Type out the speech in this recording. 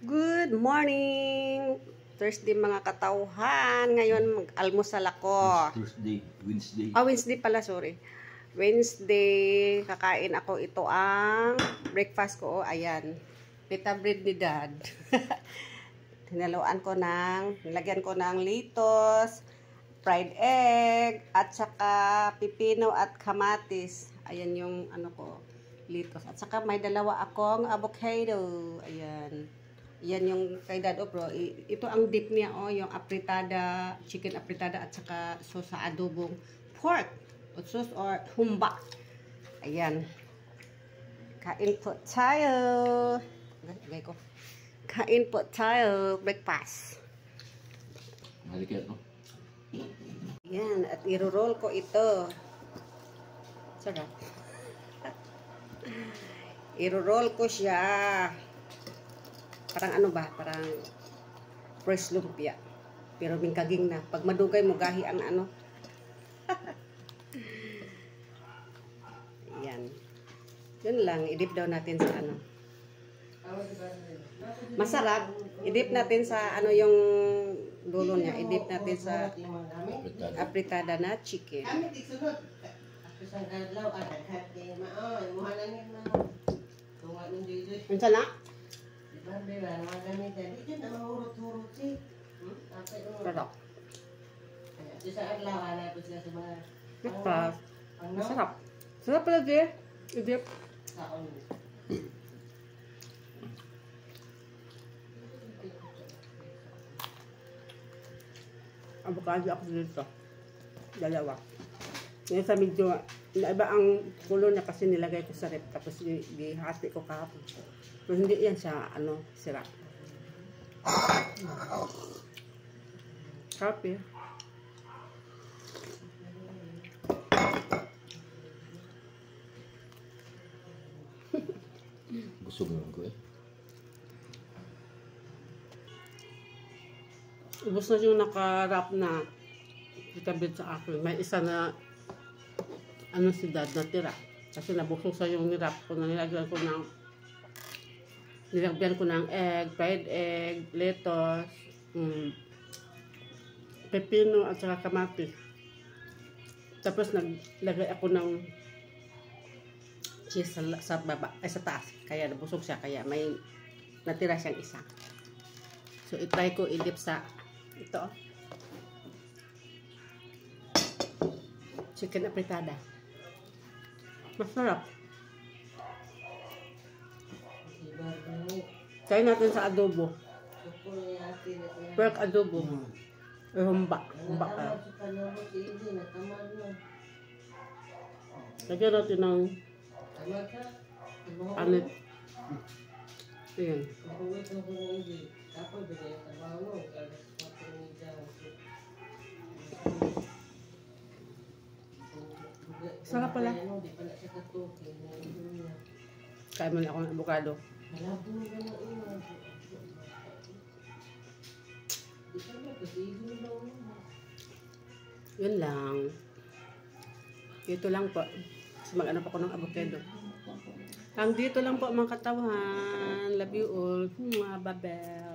Good morning! Thursday mga katauhan. Ngayon mag-almusal ako. Wednesday. Wednesday pala, sorry. Wednesday, kakain ako. Ito ang breakfast ko. Ayan. Pita bread ni Dad. Nilagyan ko ng litos, fried egg, at saka pipino at kamatis. Ayan yung litos. At saka may dalawa akong avocado. Ayan. Yan yung kay Dad bro. Ito ang dip niya yung apritada, chicken apritada at saka sauce sa adobong pork o sauce or humba. Ayan. Kain po tayo. Lagay ko. Kain po tayo. Breakfast. Malikit, no? Ayan. At i-roll ko ito. Sarap. I-roll ko siya. Parang parang fresh lumpia. Pero mingkaging na. Pag madugay mo gahi ang Ayan. Yun lang. I-dip daw natin sa Masarap. I-dip natin sa yung dulo niya. I-dip natin sa apritada na chicken. Minsan na? Sarap. Masarap. Sarap pala din. I-dip. Avocado ako dito. Dalawa. Ngayon sa medyo iba ang kulo niya kasi nilagay ko sa rep. Tapos gihati ko kahapon. Pero hindi yan siya sira. Sarap eh. Busog naman ko eh. Ubus na yung naka-wrap na itabit sa akin. May isa na si Dad na tira. Kasi nabusog sa yung nirap ko na nilagyan ko ng egg, fried egg, lettuce, pepino at saka kamatis. Tapos naglagay ako ng cheese sa baba, sa taas. Kaya nabusog siya, kaya may natira siyang isa. So itry ko i-dip sa ito. Chicken apritada. Masarap. Try natin sa adobo. Pork adobo. Humba. Humba ka. Lagyan natin ng anit. Ayan. Sarap pala. Kain mo na ako ng avocado. Yun lang. Ito lang po. Mag-ano pa ko ng avocado. Dito lang po mga katawan. Love you all. Bye-bye.